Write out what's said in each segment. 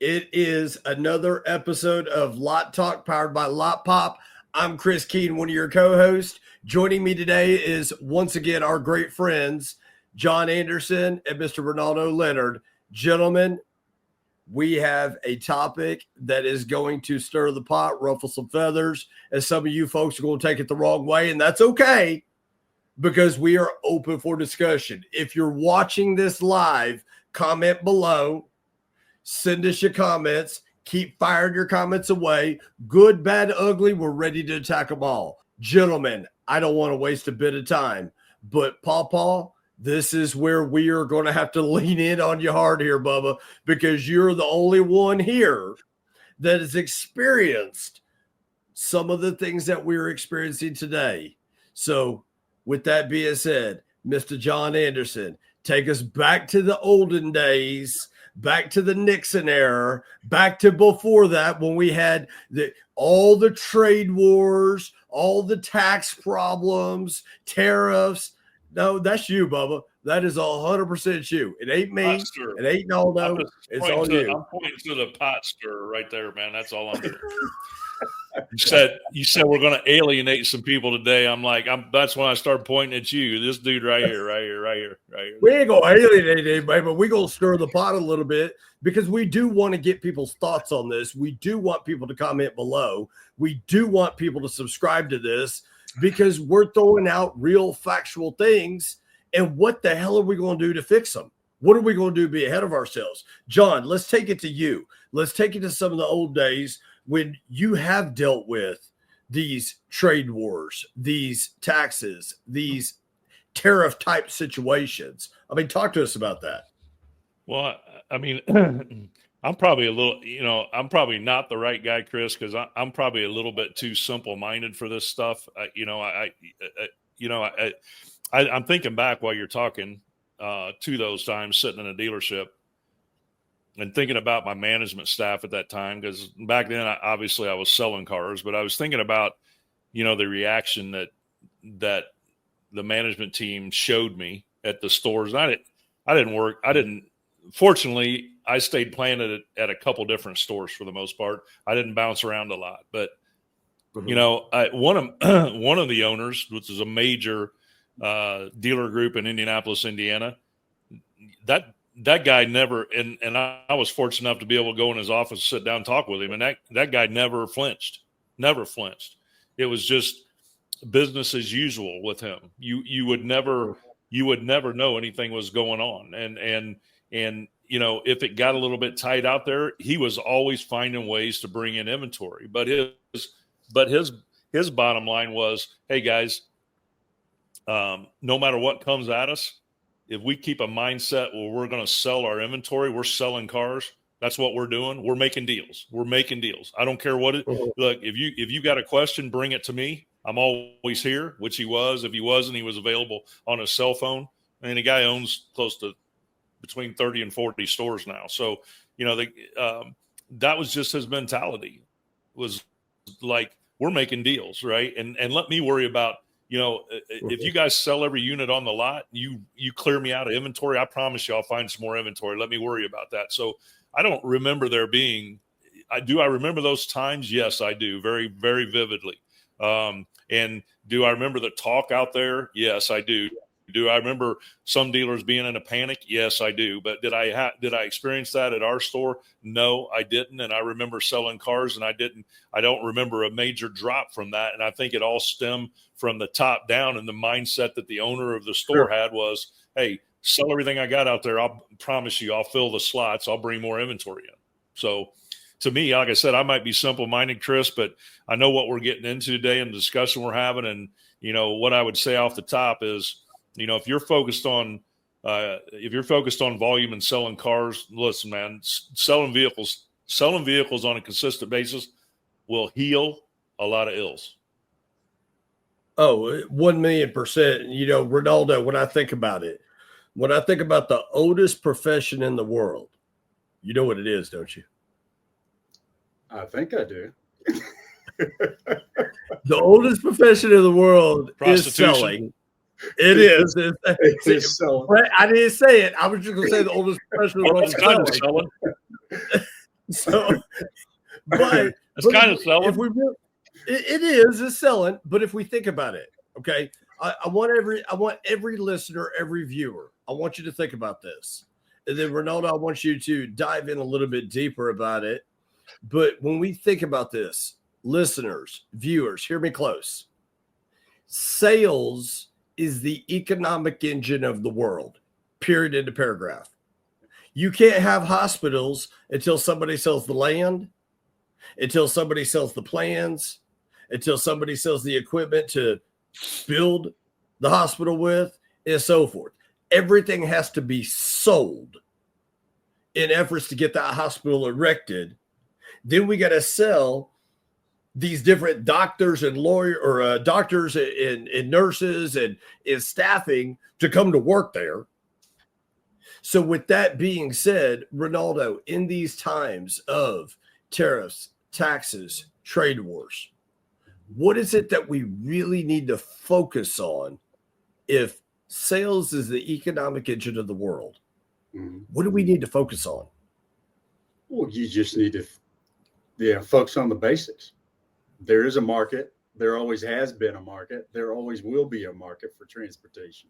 It is another episode of LotTalk powered by Lotpop. I'm Chris Keene, one of your co-hosts. Joining me today is once again our great friends, John Anderson and Mr. Ronaldo Leonard. Gentlemen, we have a topic that is going to stir the pot, ruffle some feathers, and some of you folks are going to take it the wrong way, and that's okay because we are open for discussion. If you're watching this live, comment below. Send us your comments. Keep firing your comments away. Good, bad, ugly. We're ready to attack them all. Gentlemen, I don't want to waste a bit of time, but Paw, this is where we are going to have to lean in on you hard here, Bubba, because you're the only one here that has experienced some of the things that we're experiencing today. So with that being said, Mr. John Anderson, take us back to the olden days, back to the Nixon era, back to before that when we had all the trade wars, all the tax problems, tariffs. No, that's you, Bubba. That is 100% you. It ain't me. It ain't no. It's on you. I'm pointing to the pot stirrer right there, man. That's all I'm doing. You said we're going to alienate some people today. I'm like, that's when I start pointing at you. This dude right here. We ain't going to alienate anybody, but we're going to stir the pot a little bit because we do want to get people's thoughts on this. We do want people to comment below. We do want people to subscribe to this because we're throwing out real factual things. And what the hell are we going to do to fix them? What are we going to do to be ahead of ourselves? John, let's take it to you. Let's take it to some of the old days when you have dealt with these trade wars, these taxes, these tariff type situations. I mean, talk to us about that. Well, I mean, I'm probably I'm probably not the right guy, Chris, because I'm probably a little bit too simple-minded for this stuff. I'm thinking back while you're talking to those times sitting in a dealership and thinking about my management staff at that time, because back then, I was selling cars, but I was thinking about, the reaction that the management team showed me at the stores. Fortunately, I stayed planted at a couple different stores for the most part. I didn't bounce around a lot, but one of the owners, which is a major dealer group in Indianapolis, Indiana, that guy never, and I was fortunate enough to be able to go in his office, sit down, talk with him, and that guy never flinched. It was just business as usual with him. You would never know anything was going on, and if it got a little bit tight out there, he was always finding ways to bring in inventory. But his bottom line was, hey guys, no matter what comes at us, if we keep a mindset where we're going to sell our inventory, we're selling cars. That's what we're doing. We're making deals. I don't care what it. Look, if you got a question, bring it to me. I'm always here, which he was. If he wasn't, he was available on his cell phone. I mean, the guy owns close to between 30 and 40 stores now. So, that was just his mentality, was like, we're making deals, right? And let me worry about, if you guys sell every unit on the lot, you clear me out of inventory, I promise you I'll find some more inventory. Let me worry about that. So I don't remember there being, I remember those times? Yes, I do, very, very vividly. And do I remember the talk out there? Yes, I do. Do I remember some dealers being in a panic? Yes, I do. But did I experience that at our store? No, I didn't. And I remember selling cars, and I don't remember a major drop from that. And I think it all stemmed from the top down, and the mindset that the owner of the store had was, hey, sell everything I got out there. I'll promise you I'll fill the slots. I'll bring more inventory in. So to me, like I said, I might be simple-minded, Chris, but I know what we're getting into today and the discussion we're having. And, what I would say off the top is, if you're focused on volume and selling cars, listen, man, selling vehicles on a consistent basis will heal a lot of ills. Oh, 1,000,000%. Ronaldo, when I think about the oldest profession in the world, you know what it is, don't you? I think I do. The oldest profession in the world is selling. It is. It's selling. I didn't say it. I was just going to say the oldest profession in the world is selling. So, but It's kind of selling. If we really, it's selling. But if we think about it, okay, I want every listener, every viewer, I want you to think about this. And then Ronaldo, I want you to dive in a little bit deeper about it. But when we think about this, listeners, viewers, hear me close. Sales is the economic engine of the world, period, end of paragraph. You can't have hospitals until somebody sells the land, until somebody sells the plans, until somebody sells the equipment to build the hospital with, and so forth. Everything has to be sold in efforts to get that hospital erected. Then we got to sell these different doctors and doctors and nurses and staffing to come to work there. So with that being said, Ronaldo, in these times of tariffs, taxes, trade wars, what is it that we really need to focus on if sales is the economic engine of the world? What do we need to focus on? Well, you just need to focus on the basics. There is a market. There always has been a market. There always will be a market for transportation,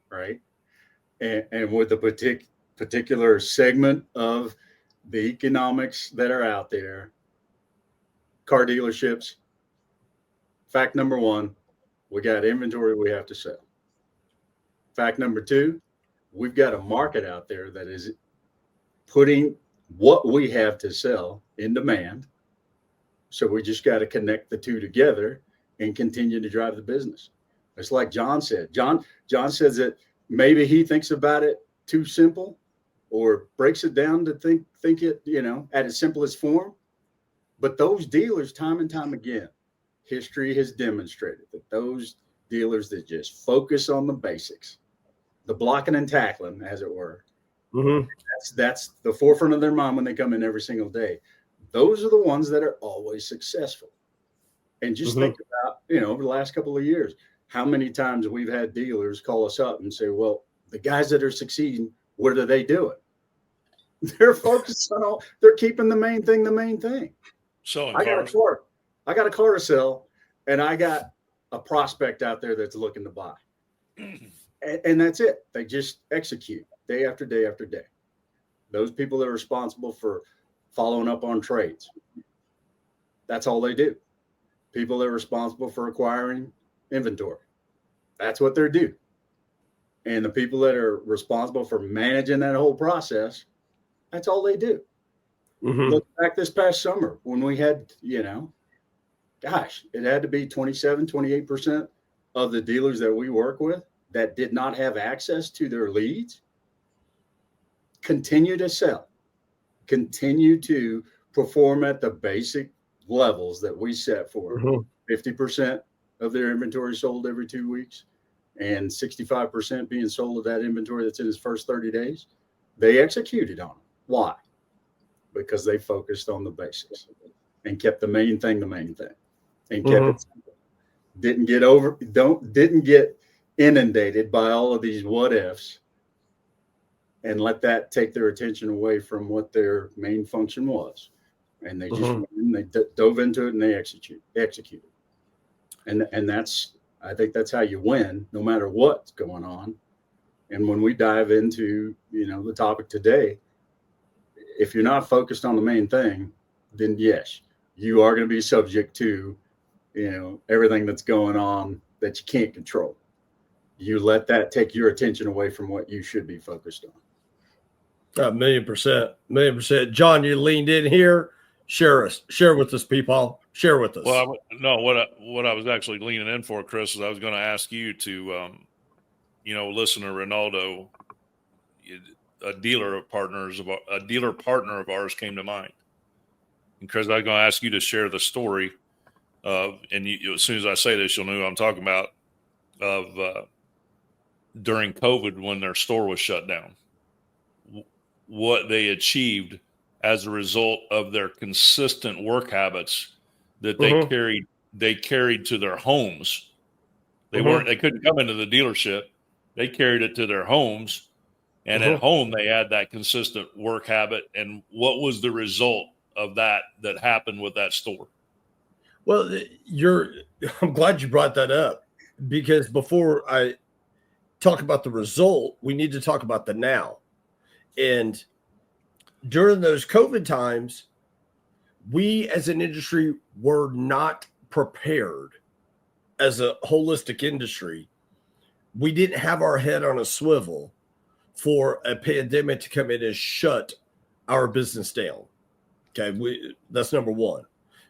right? And with the particular segment of the economics that are out there, car dealerships, fact number one, we got inventory we have to sell. Fact number two, we've got a market out there that is putting what we have to sell in demand. So we just got to connect the two together and continue to drive the business. It's like John said. John says that maybe he thinks about it too simple or breaks it down to think it, at its simplest form. But those dealers, time and time again, history has demonstrated that those dealers that just focus on the basics, the blocking and tackling, as it were, that's the forefront of their mind when they come in every single day. Those are the ones that are always successful. And just think about, over the last couple of years, how many times we've had dealers call us up and say, well, the guys that are succeeding, what are they doing? They're focused on they're keeping the main thing. So I got a car to sell, and I got a prospect out there that's looking to buy. And that's it. They just execute day after day after day. Those people that are responsible for following up on trades, that's all they do. People that are responsible for acquiring inventory, that's what they're due. And the people that are responsible for managing that whole process, that's all they do. Look back this past summer when we had, it had to be 27, 28% of the dealers that we work with that did not have access to their leads continue to sell, continue to perform at the basic levels that we set for 50% of their inventory sold every 2 weeks and 65% being sold of that inventory that's in his first 30 days. They executed on it. Why? Because they focused on the basics and kept the main thing and kept it simple. Didn't get inundated by all of these what ifs and let that take their attention away from what their main function was. And they just went in, they dove into it and they executed. And I think that's how you win no matter what's going on. And when we dive into, the topic today, if you're not focused on the main thing, then yes, you are going to be subject to, everything that's going on that you can't control. You let that take your attention away from what you should be focused on. 1,000,000%. John, you leaned in here. Share with us, people. Share with us. Well, what I was actually leaning in for, Chris, is I was going to ask you to, listen to Ronaldo. A dealer partner of ours came to mind. And Chris, I was going to ask you to share the story of, and as soon as I say this, you'll know who I'm talking about, of during COVID when their store was shut down, what they achieved as a result of their consistent work habits that they carried to their homes. They couldn't come into the dealership. They carried it to their homes. And at home, they had that consistent work habit. And what was the result of that happened with that store? Well, I'm glad you brought that up, because before I talk about the result, we need to talk about the now. And during those COVID times, we as an industry were not prepared as a holistic industry. We didn't have our head on a swivel for a pandemic to come in and shut our business down. Okay, that's number one.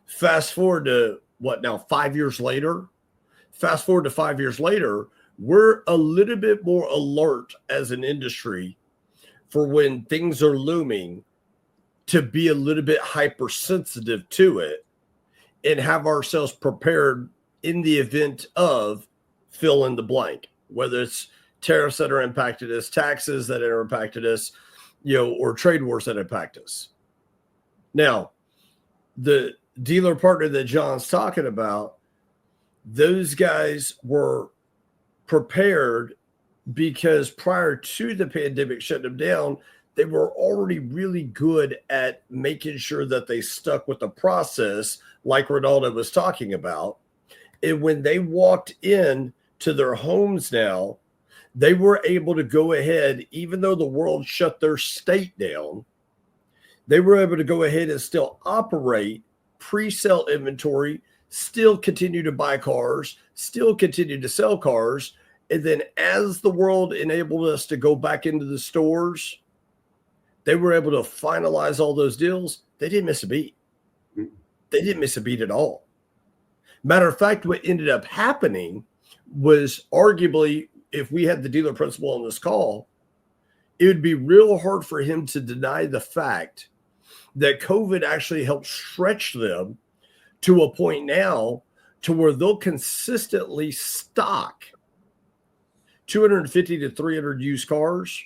Fast forward to what now, 5 years later? Fast forward to 5 years later, we're a little bit more alert as an industry for when things are looming, to be a little bit hypersensitive to it and have ourselves prepared in the event of fill in the blank, whether it's tariffs that are impacted us, taxes that are impacted us, or trade wars that impact us. Now, the dealer partner that John's talking about, those guys were prepared because prior to the pandemic shutting them down, they were already really good at making sure that they stuck with the process, like Ronaldo was talking about. And when they walked in to their homes now, they were able to go ahead, even though the world shut their state down, they were able to go ahead and still operate pre-sale inventory, still continue to buy cars, still continue to sell cars. And then as the world enabled us to go back into the stores, they were able to finalize all those deals. They didn't miss a beat. They didn't miss a beat at all. Matter of fact, what ended up happening was, arguably, if we had the dealer principal on this call, it would be real hard for him to deny the fact that COVID actually helped stretch them to a point now to where they'll consistently stock 250 to 300 used cars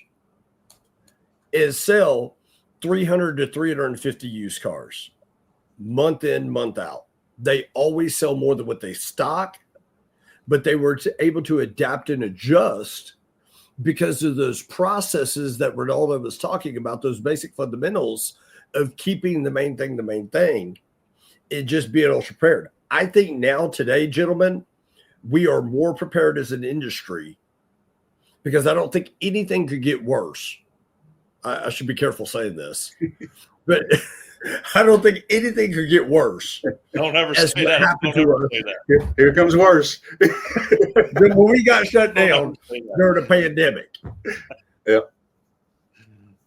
and sell 300 to 350 used cars month in, month out. They always sell more than what they stock, but they were able to adapt and adjust because of those processes that Ronaldo was talking about, those basic fundamentals of keeping the main thing, and just being ultra prepared. I think now, today, gentlemen, we are more prepared as an industry, because I don't think anything could get worse. I should be careful saying this, but I don't think anything could get worse. Don't ever say that. Don't ever say that. Here comes worse. When we got shut down during the pandemic. Yeah.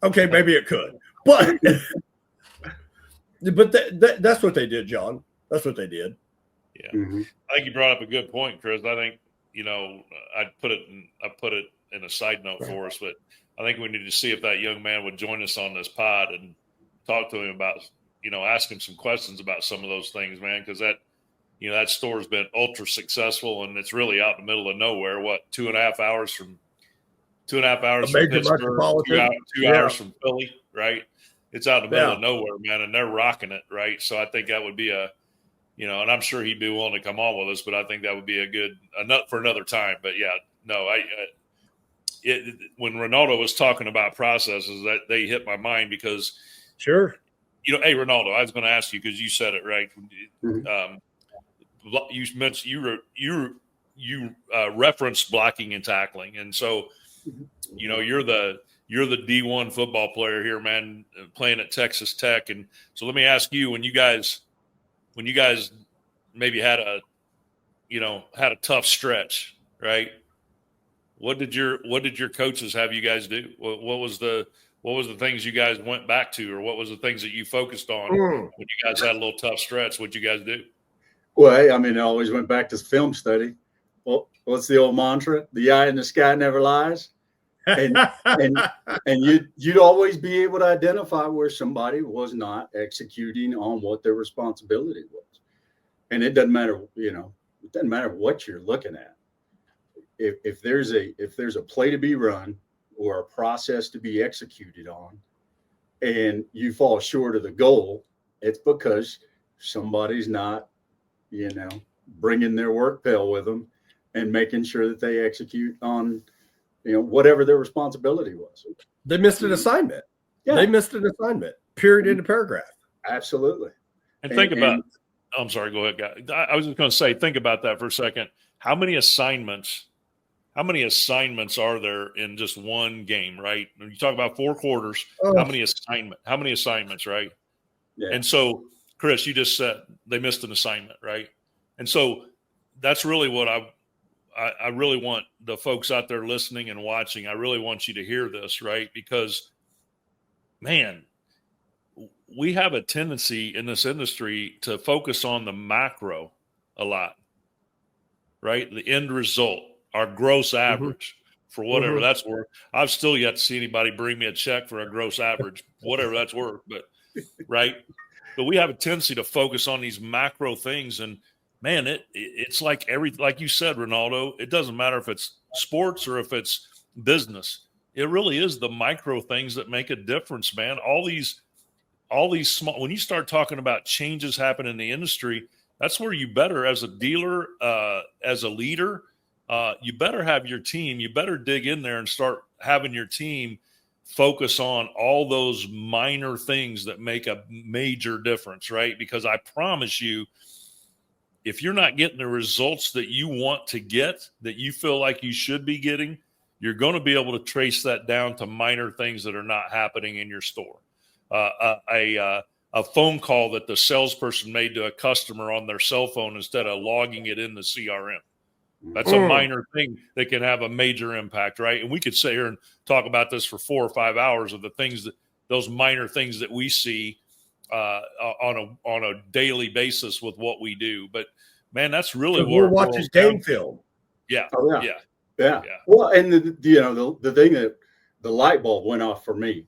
Okay, maybe it could, but that's what they did, John. That's what they did. Yeah, I think you brought up a good point, Chris. I think I put it in a side note for us, but I think we need to see if that young man would join us on this pod and talk to him about, ask him some questions about some of those things, man, because that store's been ultra successful, and it's really out in the middle of nowhere. What, 2.5 hours from Pittsburgh, 2 hours from Philly, right? It's out in the middle of nowhere, man, and they're rocking it, right? So I think that would be and I'm sure he'd be willing to come on with us, but I think that would be a nut for another time. But yeah, no, when Ronaldo was talking about processes, that they hit my mind because, sure, hey, Ronaldo, I was going to ask you because you said it right. You mentioned you referenced blocking and tackling, and so you're the D1 football player here, man, playing at Texas Tech, and so let me ask you, when you guys maybe had a tough stretch, right? What did your coaches have you guys do? What was the things you guys went back to, or what was the things that you focused on when you guys had a little tough stretch? What'd you guys do? Well, I always went back to film study. Well, what's the old mantra? The eye in the sky never lies. And you'd always be able to identify where somebody was not executing on what their responsibility was. And it doesn't matter, it doesn't matter what you're looking at. If there's a play to be run or a process to be executed on, and you fall short of the goal, it's because somebody's not, bringing their work pail with them and making sure that they execute on, whatever their responsibility was. They missed an assignment. Yeah. They missed an assignment, period, in a paragraph. Absolutely. And think about, I'm sorry, go ahead, guy. I was just going to say, think about that for a second. How many assignments are there in just one game, right? When you talk about 4 quarters, how many assignments, right? Yeah. And so, Chris, you just said they missed an assignment, right? And so that's really what I really want the folks out there listening and watching. I really want you to hear this, right? Because, man, we have a tendency in this industry to focus on the macro a lot, right? The end result, our gross average for whatever that's worth. I've still yet to see anybody bring me a check for a gross average, whatever that's worth, but right. But we have a tendency to focus on these macro things. And man, it's like like you said, Ronaldo, it doesn't matter if it's sports or if it's business. It really is the micro things that make a difference, man. All these small, when you start talking about changes happen in the industry, that's where you better, as a dealer, as a leader, you better have your team. You better dig in there and start having your team focus on all those minor things that make a major difference, right? Because I promise you, if you're not getting the results that you want to get, that you feel like you should be getting, you're going to be able to trace that down to minor things that are not happening in your store. A phone call that the salesperson made to a customer on their cell phone instead of logging it in the CRM. That's a minor thing that can have a major impact, right? And we could sit here and talk about this for 4 or 5 hours of the things those minor things that we see on a daily basis with what we do. But man, that's really what we're watching game film. Yeah. Oh, yeah. Well, and the thing that the light bulb went off for me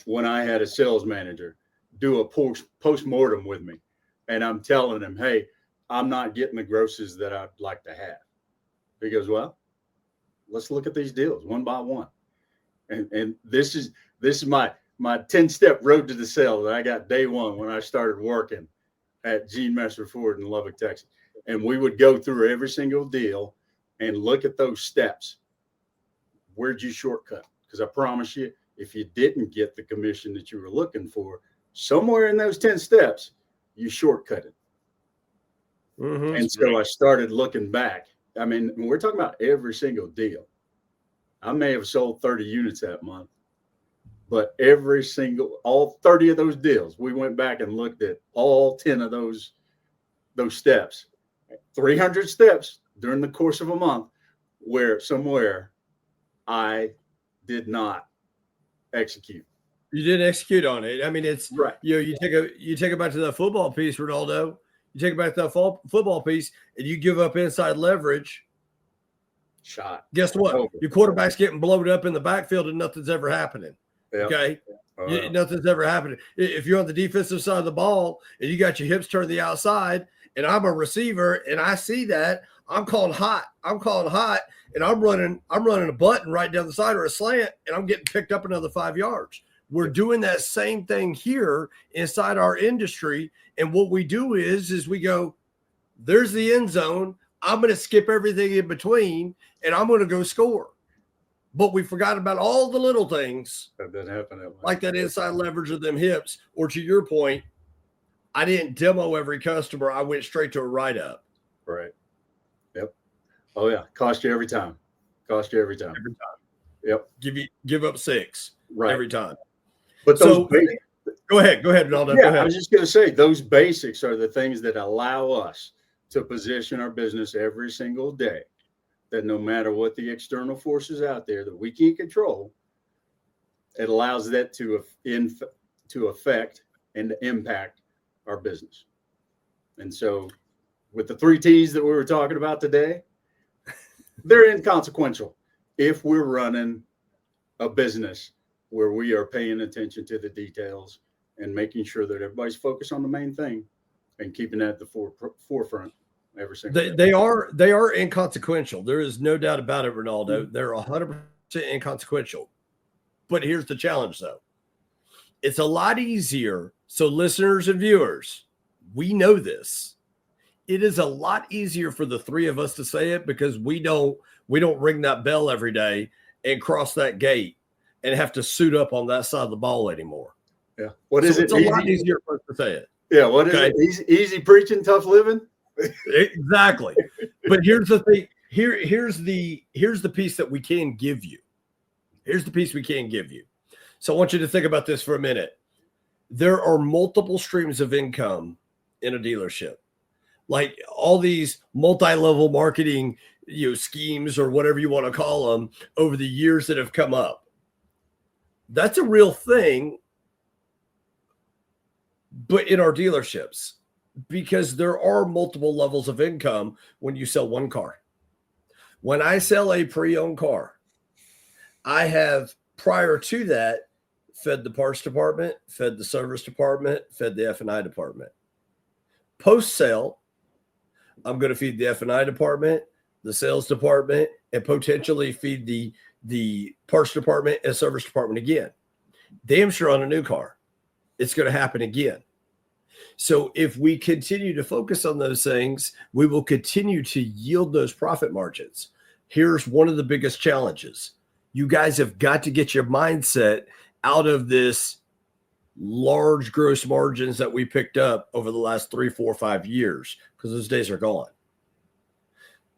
when I had a sales manager do a post-mortem with me, and I'm telling him, hey, I'm not getting the grosses that I'd like to have. He goes, well, let's look at these deals one by one. And this is my 10-step road to the sale that I got day one when I started working at Gene Messer Ford in Lubbock, Texas. And we would go through every single deal and look at those steps. Where'd you shortcut? Because I promise you, if you didn't get the commission that you were looking for, somewhere in those 10 steps, you shortcutted. And so I started looking back. I mean, we're talking about every single deal. I may have sold 30 units that month, but all 30 of those deals, we went back and looked at all 10 of those steps, 300 steps during the course of a month, where somewhere I did not execute. You didn't execute on it. I mean, it's right. You take it back to the football piece, Ronaldo. You take it back to that football piece, and you give up inside leverage. Shot. Guess what? Over. Your quarterback's getting blown up in the backfield, and nothing's ever happening. Yep. Okay, nothing's ever happening. If you're on the defensive side of the ball and you got your hips turned to the outside, and I'm a receiver, and I see that, I'm calling hot, and I'm running a button right down the side or a slant, and I'm getting picked up another 5 yards. We're doing that same thing here inside our industry. And what we do is we go, there's the end zone. I'm going to skip everything in between and I'm going to go score. But we forgot about all the little things that happen, like that inside leverage of them hips. Or to your point, I didn't demo every customer. I went straight to a write-up. Right. Yep. Oh yeah. Cost you every time. Yep. Give up 6 every time. But those go ahead, Ronaldo. Yeah, go ahead. I was just going to say those basics are the things that allow us to position our business every single day. That no matter what the external forces out there that we can't control, it allows that to affect and to impact our business. And so, with the 3 T's that we were talking about today, they're inconsequential if we're running a business where we are paying attention to the details and making sure that everybody's focused on the main thing and keeping that at the forefront every single day. They are inconsequential. There is no doubt about it, Ronaldo. They're 100% inconsequential. But here's the challenge, though. It's a lot easier. So listeners and viewers, we know this. It is a lot easier for the 3 of us to say it because we don't ring that bell every day and cross that gate and have to suit up on that side of the ball anymore. Yeah. What is So it? it's a lot easier for us to say it. Yeah. What is it? Easy preaching, tough living. Exactly. But here's the thing. Here's the piece that we can give you. Here's the piece we can give you. So I want you to think about this for a minute. There are multiple streams of income in a dealership. Like all these multi-level marketing, schemes or whatever you want to call them over the years that have come up. That's a real thing, but in our dealerships, because there are multiple levels of income when you sell one car. When I sell a pre-owned car, I have prior to that fed the parts department, fed the service department, fed the F&I department. Post sale, I'm going to feed the F&I department, the sales department, and potentially feed the parts department and service department again. Damn sure on a new car, it's going to happen again. So if we continue to focus on those things, we will continue to yield those profit margins. Here's one of the biggest challenges. You guys have got to get your mindset out of this large gross margins that we picked up over the last 3, 4, 5 years, because those days are gone.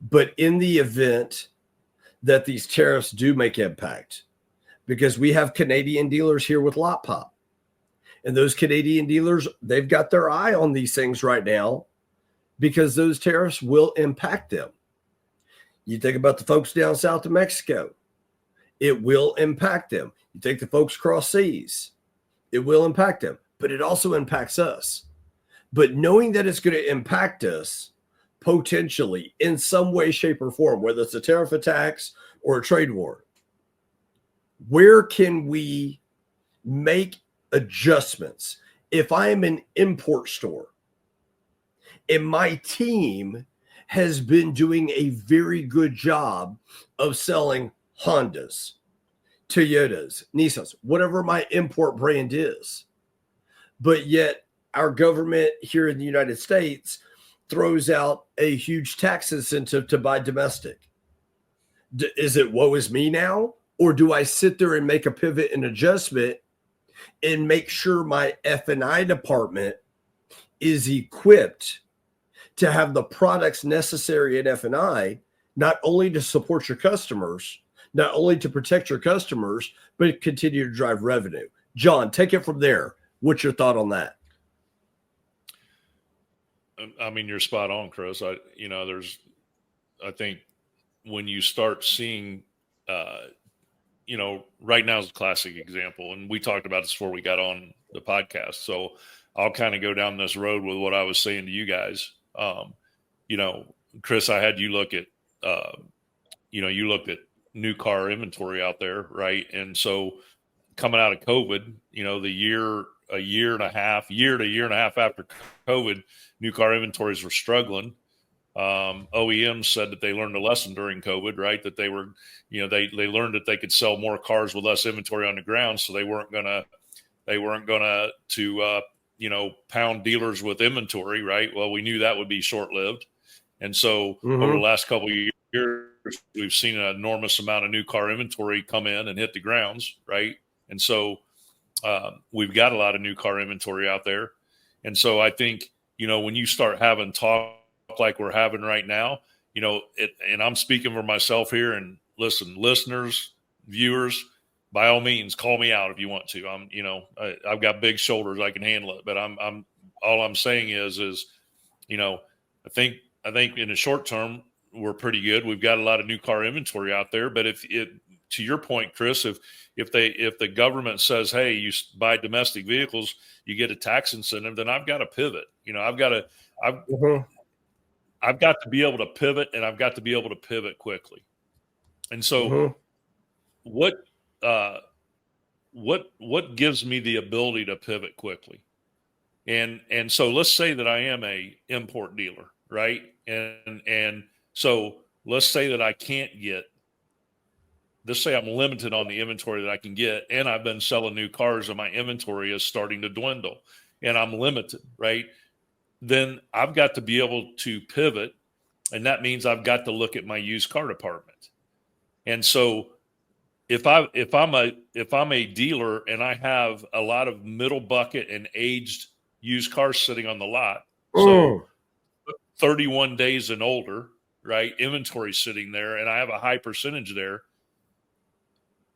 But in the event that these tariffs do make impact, because we have Canadian dealers here with Lotpop, and those Canadian dealers, they've got their eye on these things right now because those tariffs will impact them. You think about the folks down south of Mexico, it will impact them. You take the folks across seas, it will impact them, but it also impacts us. But knowing that it's going to impact us potentially in some way, shape, or form, whether it's a tariff attacks or a trade war, where can we make adjustments? If I am an import store and my team has been doing a very good job of selling Hondas, Toyotas, Nissans, whatever my import brand is, but yet our government here in the United States throws out a huge tax incentive to buy domestic. Is it woe is me now? Or do I sit there and make a pivot and adjustment and make sure my F&I department is equipped to have the products necessary in F&I, not only to support your customers, not only to protect your customers, but continue to drive revenue? John, take it from there. What's your thought on that? I mean, you're spot on, Chris. I think when you start seeing, right now is a classic example, and we talked about this before we got on the podcast. So I'll kind of go down this road with what I was saying to you guys. Chris, I had you look at, you looked at new car inventory out there, right? And so coming out of COVID, a year to a year and a half after COVID, new car inventories were struggling. OEMs said that they learned a lesson during COVID, right? That they were, they learned that they could sell more cars with less inventory on the ground. So they weren't gonna pound dealers with inventory, right? Well, we knew that would be short-lived. And so over the last couple of years, we've seen an enormous amount of new car inventory come in and hit the grounds, right? And so we've got a lot of new car inventory out there. And so I think, when you start having talk like we're having right now, and I'm speaking for myself here, and listen, listeners, viewers, by all means, call me out if you want to. I've got big shoulders, I can handle it, but all I'm saying is, I think in the short term, we're pretty good. We've got a lot of new car inventory out there, but to your point, Chris, if the government says, hey, you buy domestic vehicles, you get a tax incentive, then I've got to pivot. I've got to be able to pivot, and I've got to be able to pivot quickly. And so what gives me the ability to pivot quickly? And so let's say that I am a import dealer, right? And so let's say that I can't get, let's say I'm limited on the inventory that I can get, and I've been selling new cars and my inventory is starting to dwindle and I'm limited, right? Then I've got to be able to pivot. And that means I've got to look at my used car department. And so if I'm a dealer and I have a lot of middle bucket and aged used cars sitting on the lot, so 31 days and older, right? Inventory sitting there, and I have a high percentage there.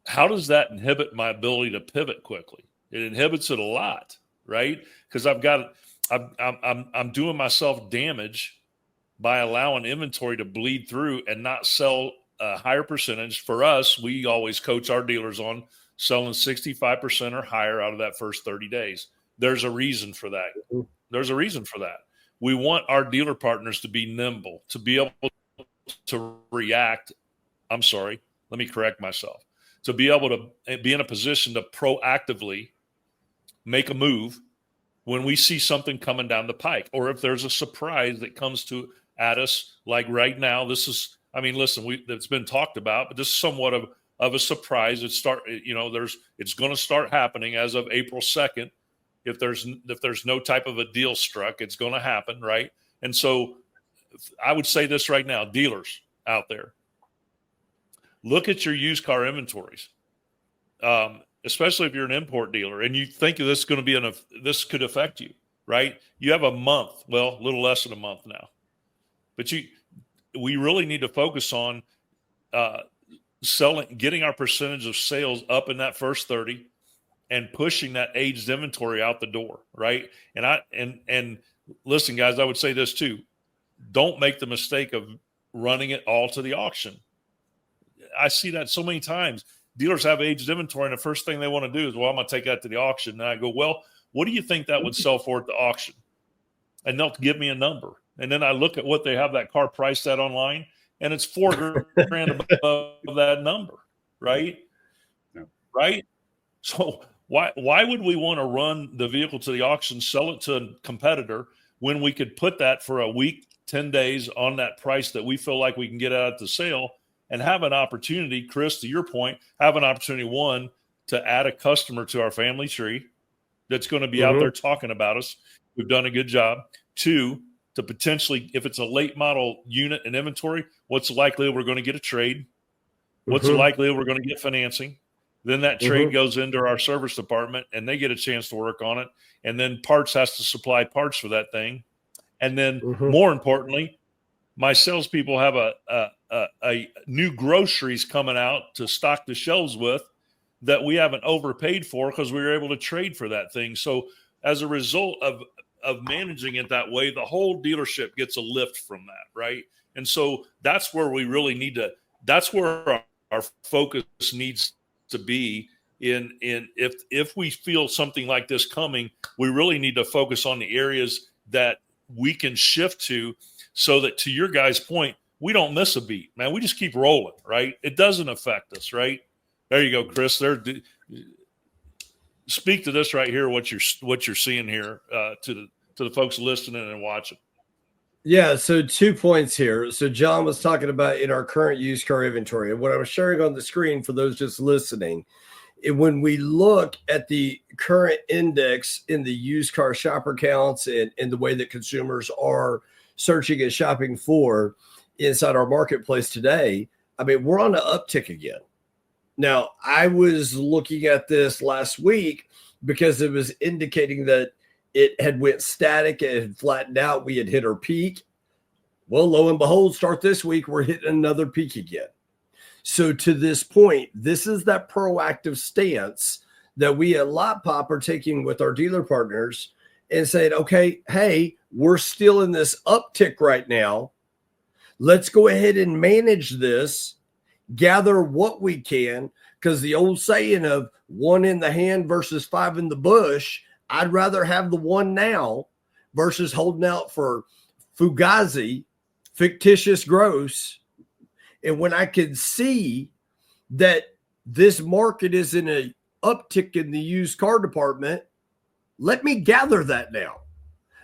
How does that inhibit my ability to pivot quickly? It inhibits it a lot, right? Because I'm doing myself damage by allowing inventory to bleed through and not sell a higher percentage. For us, we always coach our dealers on selling 65% or higher out of that first 30 days. There's a reason for that. There's a reason for that. We want our dealer partners to be nimble, to be able to react. I'm sorry, let me correct myself. To be able to be in a position to proactively make a move when we see something coming down the pike, or if there's a surprise that comes at us, like right now. This is, I mean, listen, it's been talked about, but this is somewhat of a surprise. It's going to start happening as of April 2nd. If there's no type of a deal struck, it's going to happen, right? And so I would say this right now, dealers out there, look at your used car inventories, especially if you're an import dealer and you think this is going to be this could affect you, right? You have a month, well, a little less than a month now, but we really need to focus on getting our percentage of sales up in that first 30 and pushing that aged inventory out the door, right? And listen, guys, I would say this too. Don't make the mistake of running it all to the auction. I see that so many times. Dealers have aged inventory, and the first thing they want to do is, well, I'm going to take that to the auction. And I go, well, what do you think that would sell for at the auction? And they'll give me a number. And then I look at what they have that car priced at online, and it's $4,000 above that number, right? No. Right? So why would we want to run the vehicle to the auction, sell it to a competitor, when we could put that for a week, 10 days on that price that we feel like we can get out at the sale, and have an opportunity, Chris, to your point, have an opportunity, one, to add a customer to our family tree that's going to be out there talking about us. We've done a good job. Two, to potentially, if it's a late model unit and inventory, what's the likelihood we're going to get a trade? What's the likelihood we're going to get financing? Then that trade goes into our service department and they get a chance to work on it. And then parts has to supply parts for that thing. And then more importantly, my salespeople have a new groceries coming out to stock the shelves with that we haven't overpaid for because we were able to trade for that thing. So as a result of managing it that way, the whole dealership gets a lift from that, right? And so that's where we really need to, that's where our focus needs to be in if we feel something like this coming, we really need to focus on the areas that we can shift to, so that, to your guys' point, we don't miss a beat, man. We just keep rolling, right? It doesn't affect us, right? There you go, Chris. Speak to this right here, what you're seeing here, to the folks listening and watching. Yeah, so 2 points here. So John was talking about in our current used car inventory, and what I was sharing on the screen for those just listening, when we look at the current index in the used car shopper counts and the way that consumers are searching and shopping for inside our marketplace today, I mean, we're on an uptick again. Now, I was looking at this last week because it was indicating that it had went static, it had flattened out, we had hit our peak. Well, lo and behold, start this week, we're hitting another peak again. So to this point, this is that proactive stance that we at Lotpop are taking with our dealer partners and saying, okay, hey, we're still in this uptick right now. Let's go ahead and manage this, gather what we can, because the old saying of one in the hand versus five in the bush, I'd rather have the one now versus holding out for Fugazi, fictitious gross. And when I can see that this market is in an uptick in the used car department, let me gather that now.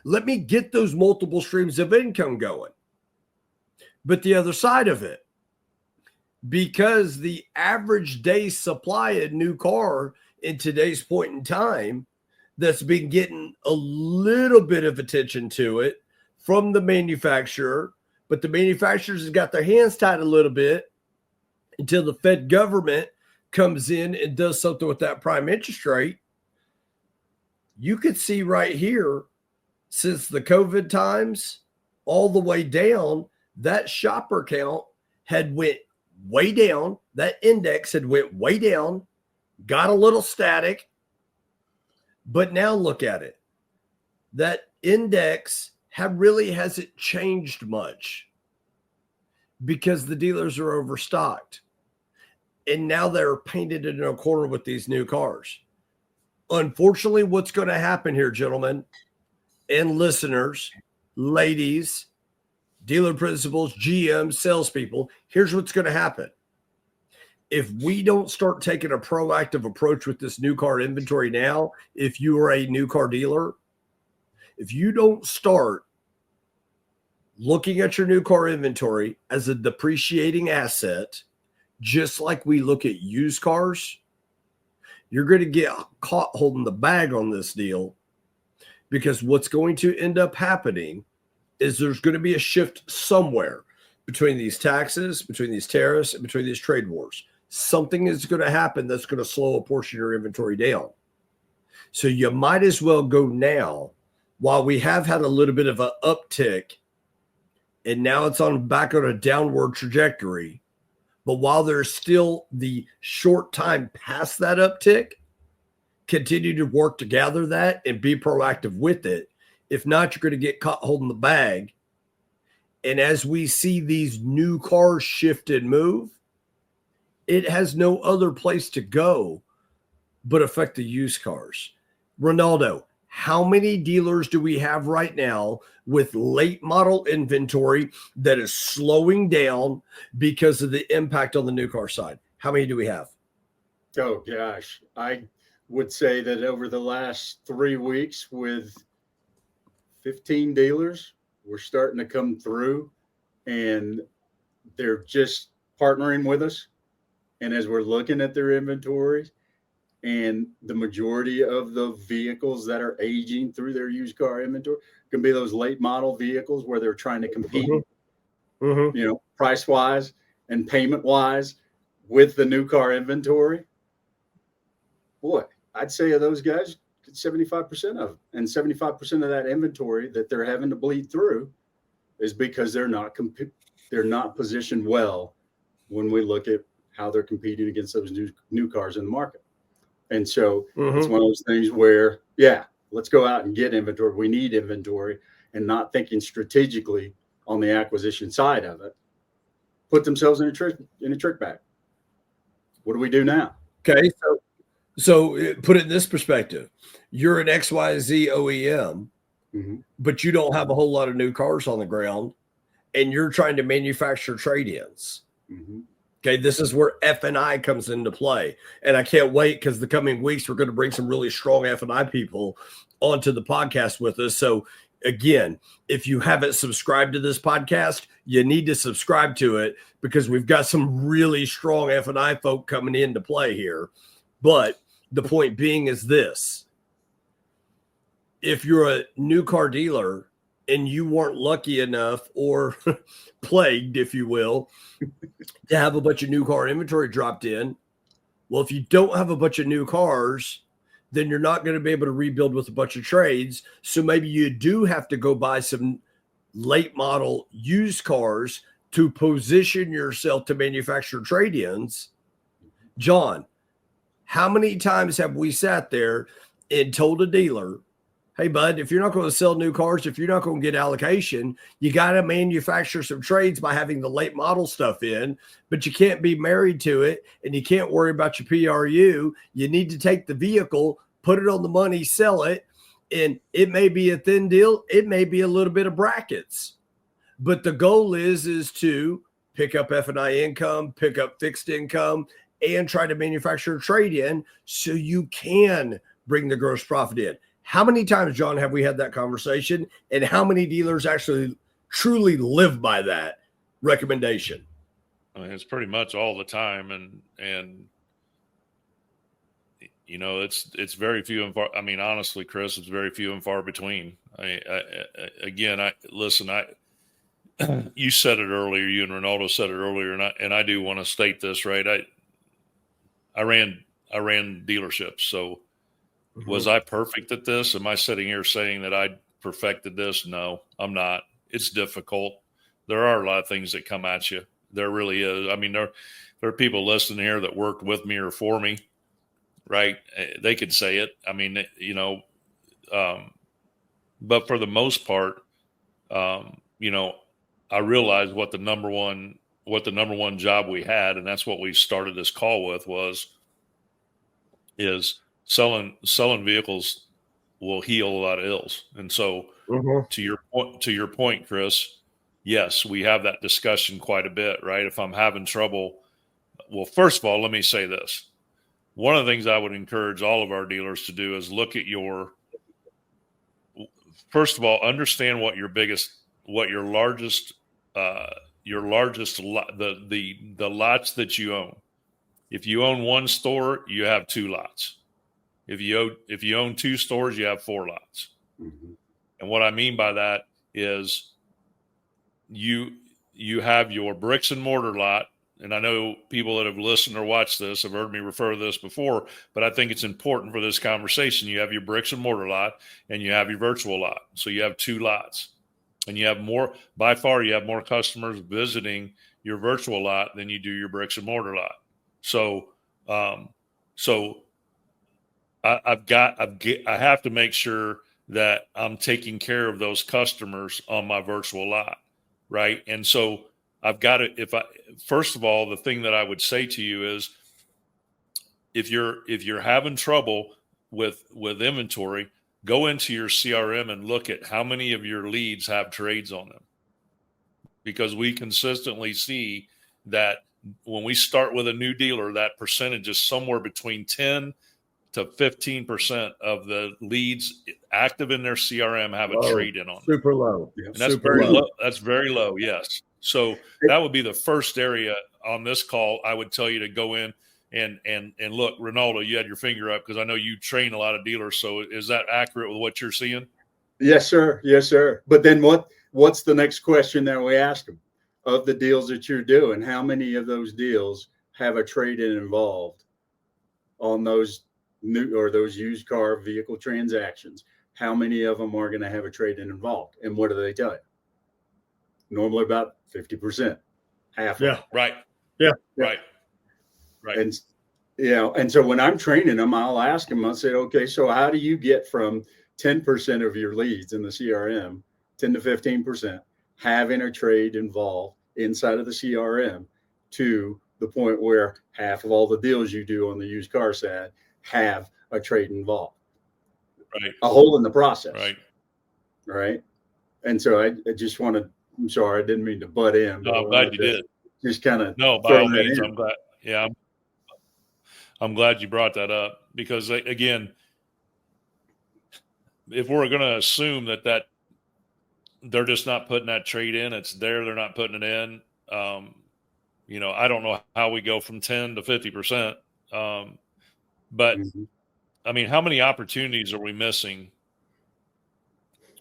Let me get those multiple streams of income going. But the other side of it, because the average day supply of new car in today's point in time that's been getting a little bit of attention to it from the manufacturer, but the manufacturers have got their hands tied a little bit until the Fed government comes in and does something with that prime interest rate, you could see right here, since the COVID times all the way down, that shopper count had went way down. That index had went way down, got a little static. But now look at it. That index really hasn't changed much because the dealers are overstocked. And now they're painted in a corner with these new cars. Unfortunately, what's going to happen here, gentlemen and listeners, ladies, dealer principals, GMs, salespeople, here's what's going to happen. If we don't start taking a proactive approach with this new car inventory now, if you are a new car dealer, if you don't start looking at your new car inventory as a depreciating asset, just like we look at used cars, you're going to get caught holding the bag on this deal, because what's going to end up happening is there's going to be a shift somewhere between these taxes, between these tariffs, and between these trade wars. Something is going to happen that's going to slow a portion of your inventory down. So you might as well go now, while we have had a little bit of an uptick and now it's back on a downward trajectory. But while there's still the short time past that uptick, continue to work to gather that and be proactive with it. If not, you're going to get caught holding the bag. And as we see these new cars shift and move, it has no other place to go but affect the used cars. Ronaldo, how many dealers do we have right now with late model inventory that is slowing down because of the impact on the new car side? How many do we have? Oh, gosh. I would say that over the last 3 weeks, with 15 dealers, we're starting to come through and they're just partnering with us. And as we're looking at their inventories, and the majority of the vehicles that are aging through their used car inventory can be those late model vehicles where they're trying to compete, price wise and payment wise with the new car inventory. Boy, I'd say of those guys, 75% of them, and 75% of that inventory that they're having to bleed through is because they're not positioned well when we look at how they're competing against those new cars in the market. And so it's one of those things where, let's go out and get inventory. We need inventory, and not thinking strategically on the acquisition side of it, put themselves in a trick bag. What do we do now? Okay. So put it in this perspective. You're an XYZ OEM, but you don't have a whole lot of new cars on the ground, and you're trying to manufacture trade-ins. Okay, this is where F&I comes into play. And I can't wait, because the coming weeks, we're going to bring some really strong F&I people onto the podcast with us. So again, if you haven't subscribed to this podcast, you need to subscribe to it, because we've got some really strong F&I folk coming into play here. But the point being is this: if you're a new car dealer and you weren't lucky enough, or plagued, if you will, to have a bunch of new car inventory dropped in, well, if you don't have a bunch of new cars, then you're not going to be able to rebuild with a bunch of trades. So maybe you do have to go buy some late model used cars to position yourself to manufacture trade-ins. John, how many times have we sat there and told a dealer, hey, bud, if you're not going to sell new cars, if you're not going to get allocation, you got to manufacture some trades by having the late model stuff in, but you can't be married to it, and you can't worry about your PRU. You need to take the vehicle, put it on the money, sell it, and it may be a thin deal. It may be a little bit of brackets, but the goal is to pick up F&I income, pick up fixed income, and try to manufacture a trade-in so you can bring the gross profit in. How many times, John, have we had that conversation, and how many dealers actually truly live by that recommendation? I mean, it's pretty much all the time. And it's very few and far. I mean, honestly, Chris, it's very few and far between. You said it earlier, you and Ronaldo said it earlier, and I do want to state this, right? I ran dealerships. So was I perfect at this? Am I sitting here saying that I perfected this? No, I'm not. It's difficult. There are a lot of things that come at you. There really is. I mean, there are people listening here that worked with me or for me, right? They could say it. I mean, but for the most part, I realized what the number one job we had, and that's what we started this call with, is selling vehicles will heal a lot of ills. And so to your point, Chris, yes, we have that discussion quite a bit, right? If I'm having trouble, well, first of all, let me say this. One of the things I would encourage all of our dealers to do is look at first of all, understand what your largest, the lots that you own. If you own one store, you have two lots. If you own two stores, you have four lots. Mm-hmm. And what I mean by that is you have your bricks and mortar lot. And I know people that have listened or watched this have heard me refer to this before, but I think it's important for this conversation. You have your bricks and mortar lot and you have your virtual lot. So you have two lots, and you have by far you have more customers visiting your virtual lot than you do your bricks and mortar lot. So, I have to make sure that I'm taking care of those customers on my virtual lot. Right. And so I've got to, first of all, the thing that I would say to you is if you're having trouble with inventory, go into your CRM and look at how many of your leads have trades on them. Because we consistently see that when we start with a new dealer, that percentage is somewhere between 10 to 15% of the leads active in their CRM have a trade in on them. Super low. And that's very low. That's very low. Yes. So that would be the first area on this call. I would tell you to go in and look. Ronaldo, you had your finger up because I know you train a lot of dealers. So is that accurate with what you're seeing? Yes, sir. Yes, sir. But then what's the next question that we ask them? Of the deals that you're doing, how many of those deals have a trade-in involved on those new or those used car vehicle transactions? How many of them are going to have a trade-in involved? And what do they tell you? Normally about 50%, half. Yeah. Of them. Right. Yeah. Right. And and so when I'm training them, I'll ask them, I'll say, okay, so how do you get from 10% of your leads in the CRM, 10 to 15%, having a trade involved inside of the CRM to the point where half of all the deals you do on the used car side have a trade involved? Right. A hole in the process. Right. Right. And so I just wanted, I'm sorry, I didn't mean to butt in. No, I'm glad you did. Just kind of no, by all means, I'm glad. Yeah. I'm glad you brought that up because again, if we're going to assume that they're just not putting that trade in, it's there, they're not putting it in. I don't know how we go from 10 to 50%. But I mean, how many opportunities are we missing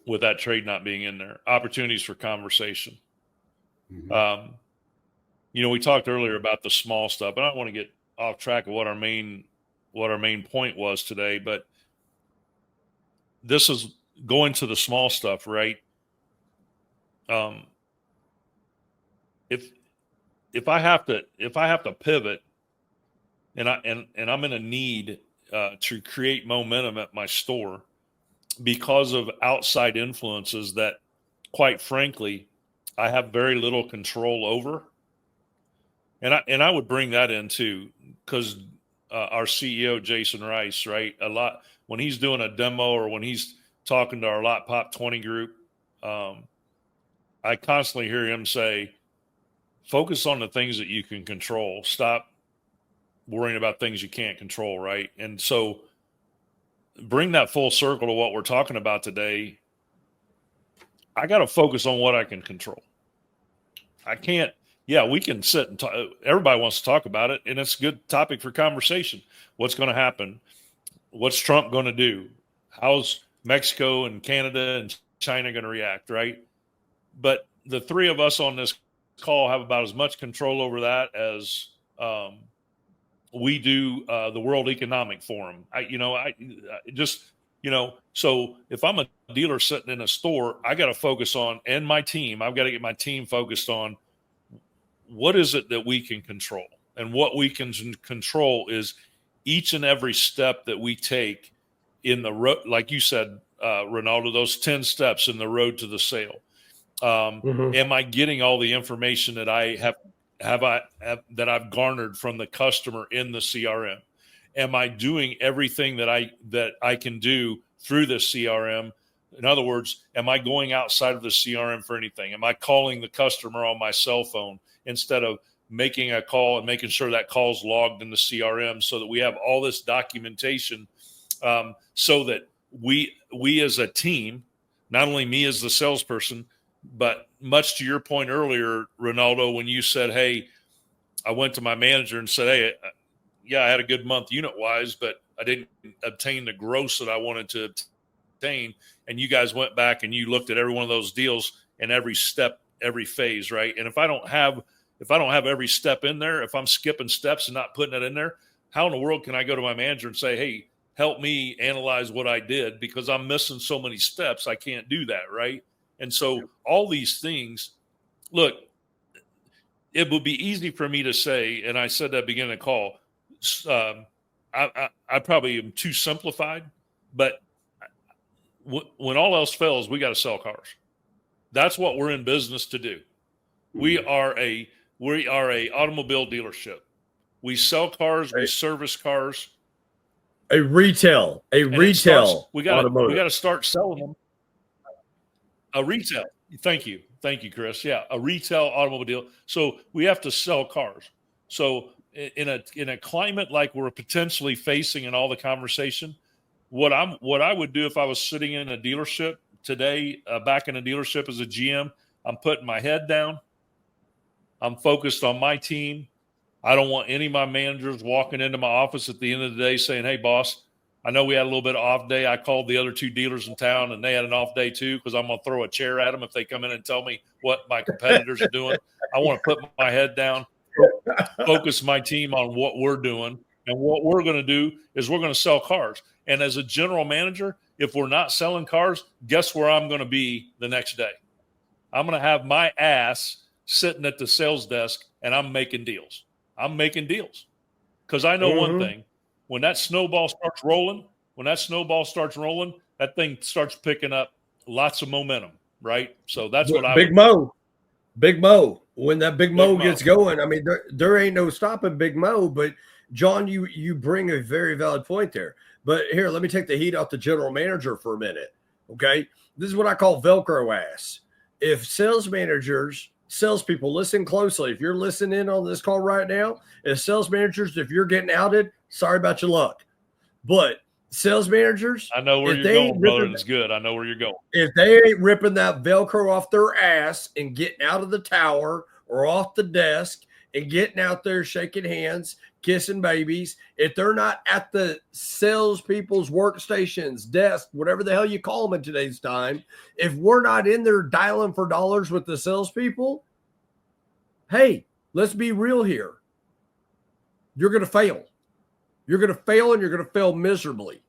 with that trade not being in there? Opportunities for conversation. We talked earlier about the small stuff, but I don't want to get off track of what our main point was today, but this is going to the small stuff, right? If I have to pivot and I'm in a need to create momentum at my store because of outside influences that, quite frankly, I have very little control over. And I would bring that in too, because our CEO, Jason Rice, right, a lot when he's doing a demo or when he's talking to our Lotpop 20 group, I constantly hear him say, focus on the things that you can control. Stop worrying about things you can't control, right? And so bring that full circle to what we're talking about today. I got to focus on what I can control. I can't. Yeah, we can sit and talk. Everybody wants to talk about it, and it's a good topic for conversation. What's going to happen? What's Trump going to do? How's Mexico and Canada and China going to react, right? But the three of us on this call have about as much control over that as we do the World Economic Forum. So if I'm a dealer sitting in a store, I got to focus on, and my team, I've got to get my team focused on what is it that we can control. And what we can control is each and every step that we take in the road, like you said, Ronaldo, those 10 steps in the road to the sale. Am I getting all the information that I have that I've garnered from the customer in the CRM? Am I doing everything that I can do through the CRM? In other words, am I going outside of the CRM for anything? Am I calling the customer on my cell phone instead of making a call and making sure that call's logged in the CRM so that we have all this documentation, so that we as a team, not only me as the salesperson, but much to your point earlier, Ronaldo, when you said, hey, I went to my manager and said, hey, yeah, I had a good month unit wise, but I didn't obtain the gross that I wanted to obtain. And you guys went back and you looked at every one of those deals and every step, every phase, right? And if I don't have every step in there, if I'm skipping steps and not putting it in there, how in the world can I go to my manager and say, hey, help me analyze what I did, because I'm missing so many steps. I can't do that, right? And so all these things, look, it would be easy for me to say, and I said that at the beginning of the call, I probably am too simplified, but when all else fails, we got to sell cars. That's what we're in business to do. We are a automobile dealership. We sell cars, we service cars. A retail. We got to start selling them. A retail. Thank you, Chris. Yeah, a retail automobile. So we have to sell cars. So in a climate like we're potentially facing in all the conversation, what I would do if I was sitting in a dealership today, back in a dealership as a GM, I'm putting my head down. I'm focused on my team. I don't want any of my managers walking into my office at the end of the day saying, hey, boss, I know we had a little bit of off day. I called the other two dealers in town and they had an off day too, because I'm going to throw a chair at them if they come in and tell me what my competitors are doing. I want to put my head down, focus my team on what we're doing. And what we're going to do is we're going to sell cars. And as a general manager, if we're not selling cars, guess where I'm going to be the next day? I'm going to have my ass sitting at the sales desk and I'm making deals. Because I know one thing. When that snowball starts rolling, that thing starts picking up lots of momentum, right? So that's what Big Mo. When that Big Mo gets going, I mean, there ain't no stopping Big Mo. But John, you bring a very valid point there. But here, let me take the heat off the general manager for a minute. Okay, this is what I call Velcro ass. If salespeople, listen closely. If you're listening in on this call right now, as sales managers, if you're getting outed, sorry about your luck. But sales managers, I know where you're going, brother. It's good. I know where you're going. If they ain't ripping that Velcro off their ass and getting out of the tower or off the desk and getting out there shaking hands, kissing babies, if they're not at the salespeople's workstations, desk, whatever the hell you call them in today's time, if we're not in there dialing for dollars with the salespeople, hey, let's be real here. You're going to fail. You're going to fail, and you're going to fail miserably.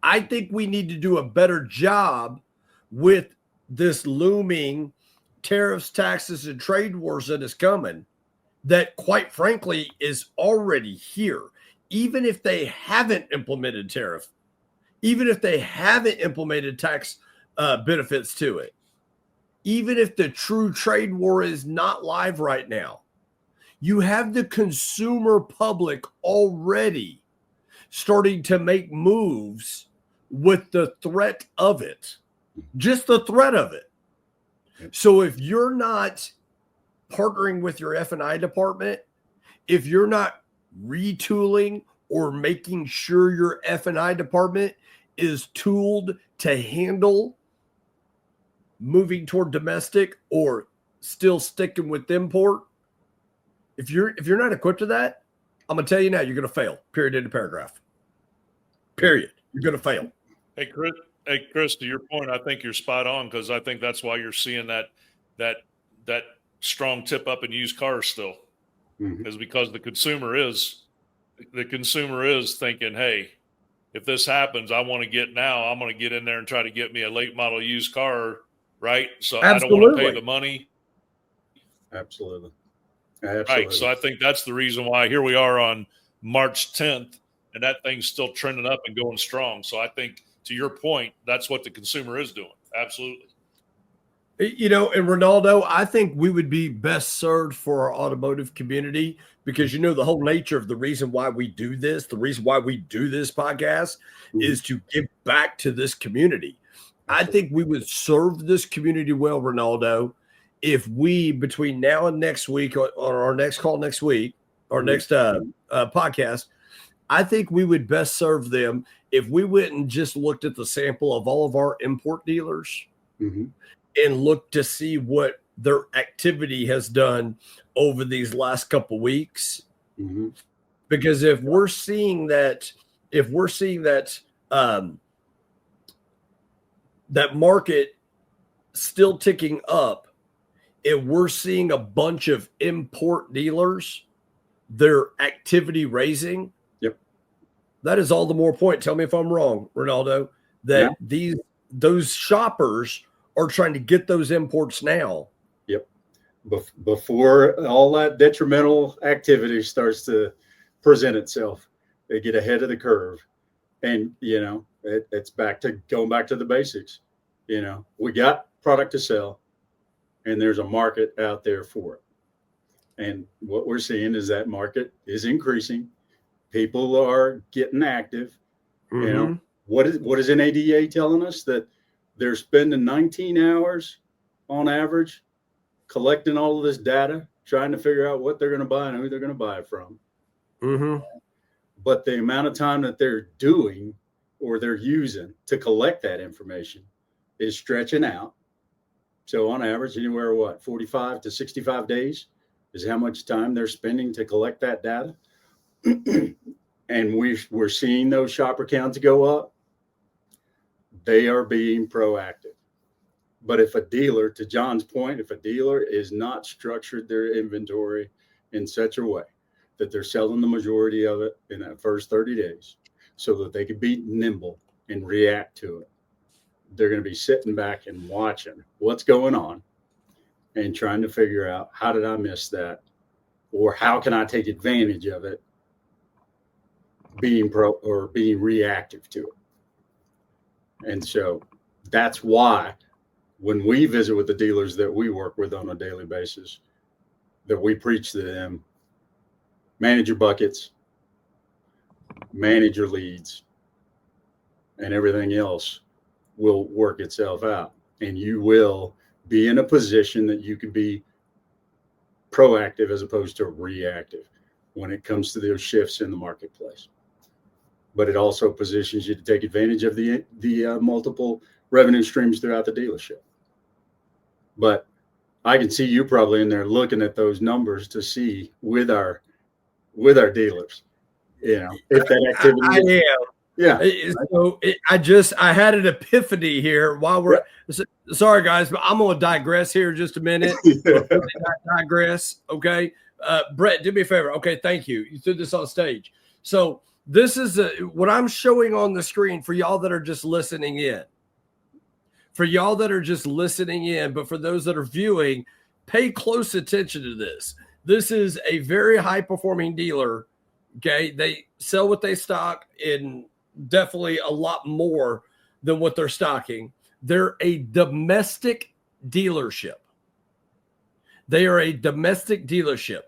I think we need to do a better job with this looming tariffs, taxes, and trade wars that is coming, that quite frankly is already here. Even if they haven't implemented tariff, even if they haven't implemented tax benefits to it, even if the true trade war is not live right now, you have the consumer public already starting to make moves with the threat of it, just the threat of it. So if you're not partnering with your F&I department, if you're not retooling or making sure your F&I department is tooled to handle moving toward domestic or still sticking with import, if you're not equipped to that, I'm going to tell you now, you're going to fail. Period. End of paragraph. Period. You're going to fail. Hey, Chris, to your point, I think you're spot on, because I think that's why you're seeing that strong tip up in used cars still, is because the consumer is the consumer is thinking, hey, if this happens, I want to get now. I'm going to get in there and try to get me a late model used car, right? So I don't want to pay the money. Absolutely. Right. So I think that's the reason why here we are on March 10th, and that thing's still trending up and going strong. So I think, to your point, that's what the consumer is doing. Absolutely. You know, and Ronaldo, I think we would be best served for our automotive community because, you know, the whole nature of the reason why we do this, the reason why we do this podcast is to give back to this community. I think we would serve this community well, Ronaldo, if we, between now and next week, or our next call next week, or next podcast, I think we would best serve them if we went and just looked at the sample of all of our import dealers and looked to see what their activity has done over these last couple weeks. Because if we're seeing that that market still ticking up, if we're seeing a bunch of import dealers, their activity raising, that is all the more point. Tell me if I'm wrong, Ronaldo, that those shoppers are trying to get those imports now. Before all that detrimental activity starts to present itself, they get ahead of the curve. And, you know, it's going back to the basics. You know, we got product to sell and there's a market out there for it. And what we're seeing is that market is increasing. People are getting active. You know, what is NADA telling us? That they're spending 19 hours on average collecting all of this data, trying to figure out what they're going to buy and who they're going to buy it from. But the amount of time that they're doing or they're using to collect that information is stretching out. So on average, anywhere, 45 to 65 days is how much time they're spending to collect that data. And we're seeing those shopper counts go up. They are being proactive. But if a dealer, to John's point, if a dealer is not structured their inventory in such a way that they're selling the majority of it in that first 30 days so that they can be nimble and react to it, they're going to be sitting back and watching what's going on and trying to figure out, how did I miss that? Or how can I take advantage of it, being reactive to it? And so that's why when we visit with the dealers that we work with on a daily basis, that we preach to them, manage your buckets, manage your leads, and everything else will work itself out. And you will be in a position that you can be proactive as opposed to reactive when it comes to those shifts in the marketplace. But it also positions you to take advantage of the multiple revenue streams throughout the dealership. But I can see you probably in there looking at those numbers to see with our dealers, you know, if that activity. I am. Yeah. So I had an epiphany here while we're sorry guys, but I'm going to digress here just a minute. Digress. Okay. Brett, do me a favor. Okay. Thank you. You threw this on stage. So this is what I'm showing on the screen for y'all that are just listening in. For y'all that are just listening in, but for those that are viewing, pay close attention to this. This is a very high-performing dealer, okay? They sell what they stock in definitely a lot more than what they're stocking. They're a domestic dealership. They are a domestic dealership.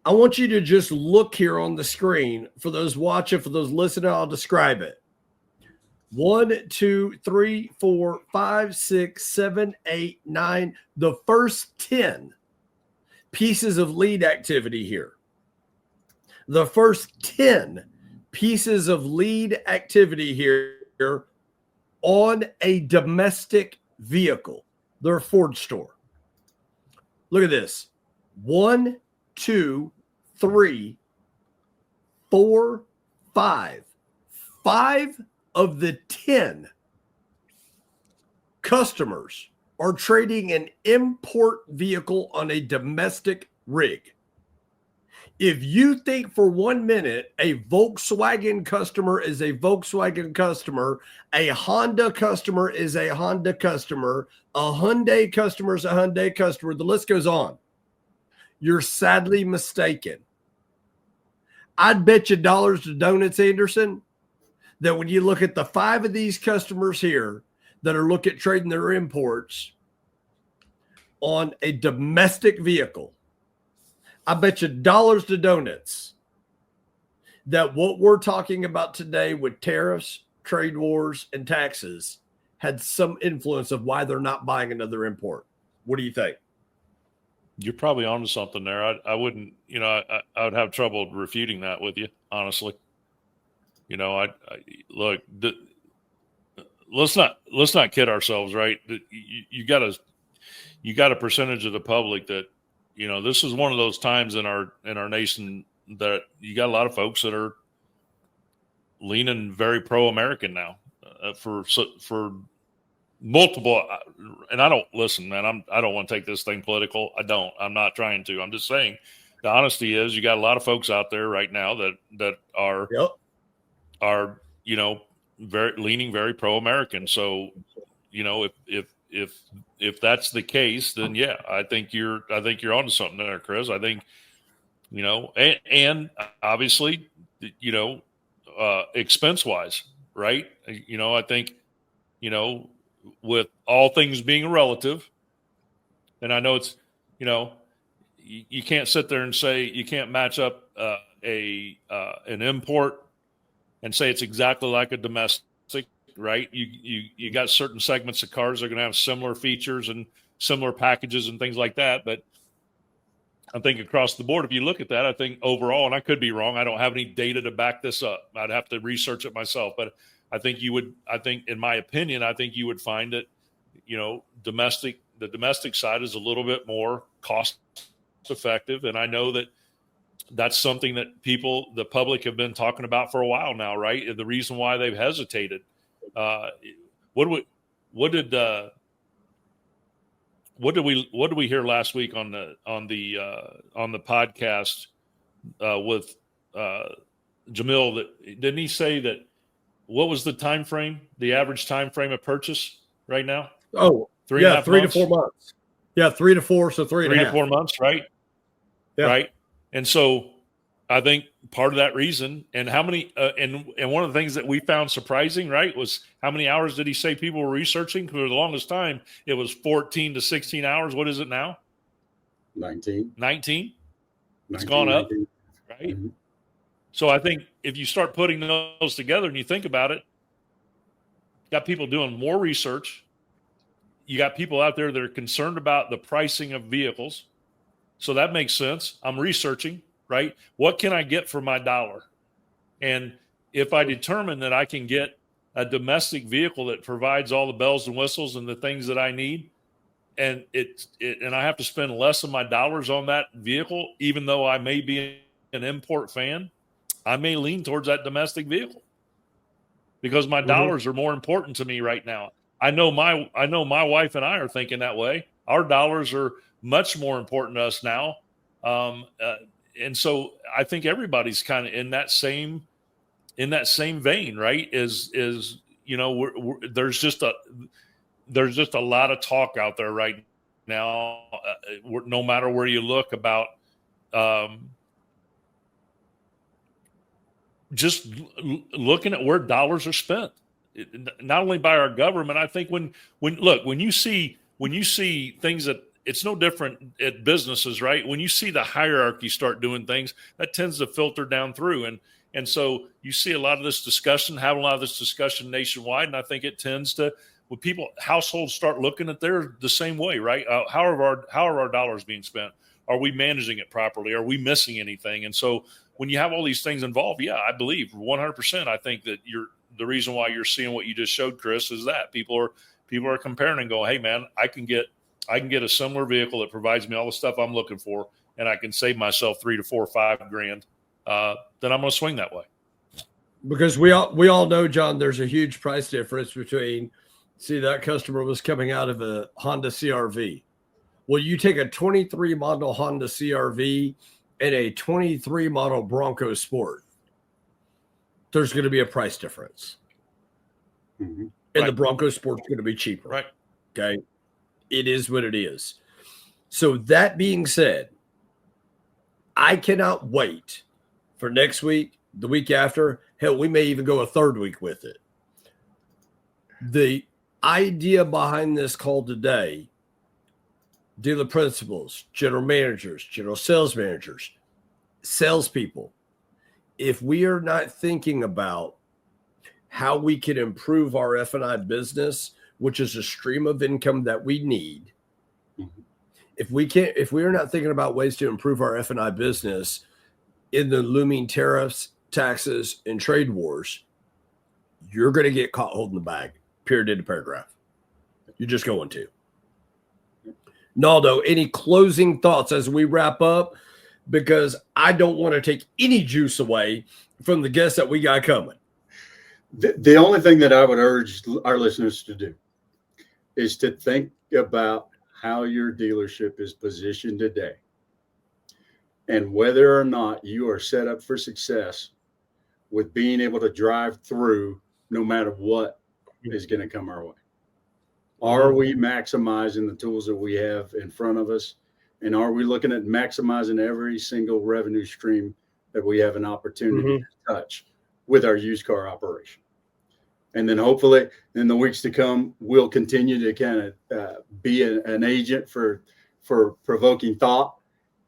I want you to just look here on the screen. For those watching, for those listening, I'll describe it. 1, 2, 3, 4, 5, 6, 7, 8, 9. The first 10 pieces of lead activity here. The first 10 pieces of lead activity here on a domestic vehicle. Their Ford store. Look at this. 1, 2, 3, 4, 5. 5 of the 10 customers are trading an import vehicle on a domestic rig. If you think for 1 minute a Volkswagen customer is a Volkswagen customer, a Honda customer is a Honda customer, a Hyundai customer is a Hyundai customer, the list goes on, you're sadly mistaken. I'd bet you dollars to donuts, Anderson, that when you look at the 5 of these customers here that are looking at trading their imports on a domestic vehicle, I bet you dollars to donuts that what we're talking about today with tariffs, trade wars, and taxes had some influence of why they're not buying another import. What do you think? You're probably onto something there. I wouldn't, I would have trouble refuting that with you, honestly. Look, let's not kid ourselves, right? You got a percentage of the public that, this is one of those times in our nation that you got a lot of folks that are leaning very pro-American now for multiple. And I don't listen, man. I don't want to take this thing political. I'm not trying to. I'm just saying the honesty is you got a lot of folks out there right now that are very leaning very pro-American. So, if that's the case, then yeah, I think you're onto something there, Chris. I think, and obviously, expense wise, right? I think, with all things being relative, and I know it's, you can't sit there and say you can't match up an import and say it's exactly like a domestic, right? You got certain segments of cars that are going to have similar features and similar packages and things like that. But I think across the board, if you look at that, I think overall, and I could be wrong, I don't have any data to back this up. I'd have to research it myself. But I think in my opinion, I think you would find that, the domestic side is a little bit more cost effective. And I know that that's something that the public have been talking about for a while now, right? And the reason why they've hesitated. What did we hear last week on the podcast with Jamil? That didn't he say that? What was the time frame? The average time frame of purchase right now? Oh, 3 to 4 months. Yeah, 3 to 4, so 3 to 4 months, right? Yeah. Right. And so I think part of that reason, and how many, and one of the things that we found surprising, right, was how many hours did he say people were researching? For the longest time, it was 14 to 16 hours. What is it now? 19. 19? It's gone up, 19. Right? Mm-hmm. So I think if you start putting those together and you think about it, you got people doing more research. You got people out there that are concerned about the pricing of vehicles. So that makes sense. I'm researching, right? What can I get for my dollar? And if I determine that I can get a domestic vehicle that provides all the bells and whistles and the things that I need, and and I have to spend less of my dollars on that vehicle, even though I may be an import fan, I may lean towards that domestic vehicle because my dollars are more important to me right now. I know my wife and I are thinking that way. Our dollars are much more important to us now. And so I think everybody's kind of in that same vein, right? There's just a lot of talk out there right now, no matter where you look, about just looking at where dollars are spent, not only by our government. I think when you see things that, it's no different at businesses, right? When you see the hierarchy start doing things, that tends to filter down through. And so you see a lot of this discussion nationwide. And I think it tends to, when households start looking at theirs the same way, right? How are our dollars being spent? Are we managing it properly? Are we missing anything? And so when you have all these things involved, yeah, I believe 100%. I think that the reason why you're seeing what you just showed, Chris, is that people are comparing and going, hey man, I can get a similar vehicle that provides me all the stuff I'm looking for, and I can save myself $3 to $4 or $5 grand. Then I'm going to swing that way. Because we all know, John, there's a huge price difference between. See, that customer was coming out of a Honda CRV. Well, you take a 23 model Honda CRV and a 23 model Bronco Sport, there's going to be a price difference. Mm-hmm. And the Bronco Sport's going to be cheaper. Right. Okay. It is what it is. So that being said, I cannot wait for next week, the week after. Hell, we may even go a third week with it. The idea behind this call today, dealer principals, general managers, general sales managers, salespeople, if we are not thinking about how we can improve our F&I business, which is a stream of income that we need, if we are not thinking about ways to improve our F&I business in the looming tariffs, taxes, and trade wars, you're going to get caught holding the bag, period, end of paragraph. You're just going to. Naldo, any closing thoughts as we wrap up? Because I don't want to take any juice away from the guests that we got coming. The only thing that I would urge our listeners to do is to think about how your dealership is positioned today and whether or not you are set up for success with being able to drive through no matter what is going to come our way. Are we maximizing the tools that we have in front of us? And are we looking at maximizing every single revenue stream that we have an opportunity to touch with our used car operation? And then hopefully in the weeks to come, we'll continue to kind of be an agent for provoking thought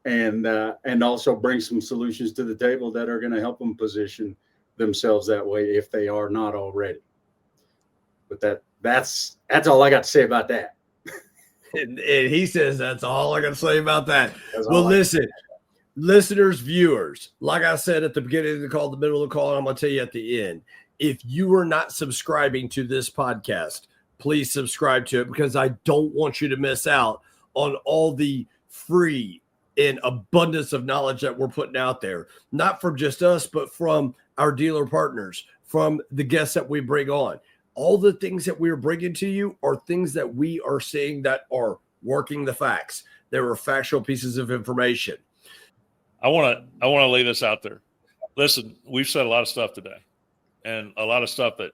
and also bring some solutions to the table that are going to help them position themselves that way if they are not already. But that's all I got to say about that. And he says that's all I got to say about that. Well, listen, listeners, viewers, like I said at the beginning of the call, the middle of the call, and I'm going to tell you at the end, if you are not subscribing to this podcast, please subscribe to it because I don't want you to miss out on all the free and abundance of knowledge that we're putting out there, not from just us, but from our dealer partners, from the guests that we bring on. All the things that we're bringing to you are things that we are seeing that are working the facts. There are factual pieces of information. I want to lay this out there. Listen, we've said a lot of stuff today, and a lot of stuff that,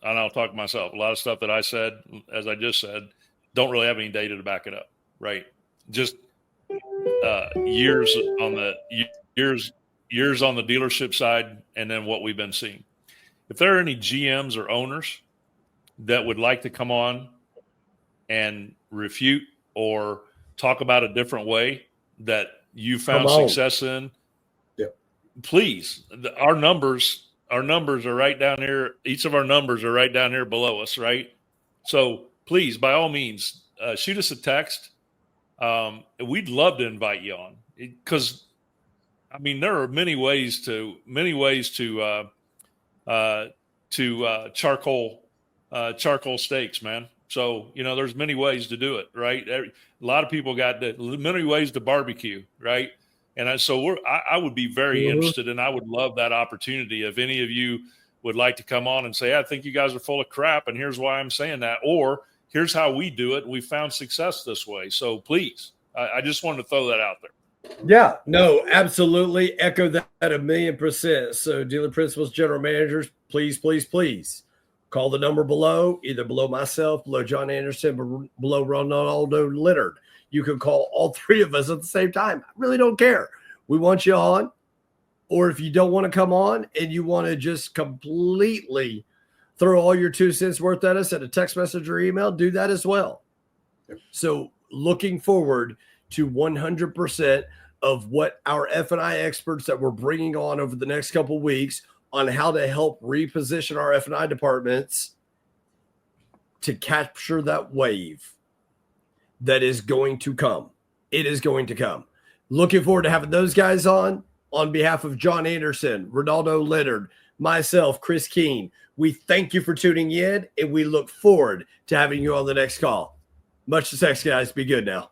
and I'll talk to myself, a lot of stuff that I said, as I just said, don't really have any data to back it up, right? Just years on the dealership side, and then what we've been seeing. If there are any GMs or owners that would like to come on and refute or talk about a different way that you found success in, please, our numbers are right down here. Each of our numbers are right down here below us, right? So please, by all means, shoot us a text. We'd love to invite you on because, I mean, there are many ways to charcoal steaks, man. So, there's many ways to do it, right? A lot of people got many ways to barbecue, right? And I would be very interested, and I would love that opportunity. If any of you would like to come on and say, I think you guys are full of crap, and here's why I'm saying that, or here's how we do it, and we found success this way. So please, I just wanted to throw that out there. Yeah, no, absolutely. Echo that 1,000,000%. So dealer principals, general managers, please, please, please call the number below, either below myself, below John Anderson, below Ronaldo Leonard. You can call all three of us at the same time. I really don't care. We want you on. Or if you don't want to come on and you want to just completely throw all your 2 cents worth at us at a text message or email, do that as well. So looking forward to 100% of what our F&I experts that we're bringing on over the next couple of weeks on how to help reposition our F&I departments to capture that wave that is going to come. It is going to come. Looking forward to having those guys on behalf of John Anderson, Ronaldo Leonard, myself, Chris Keene. We thank you for tuning in, and we look forward to having you on the next call. Much success, guys. Be good now.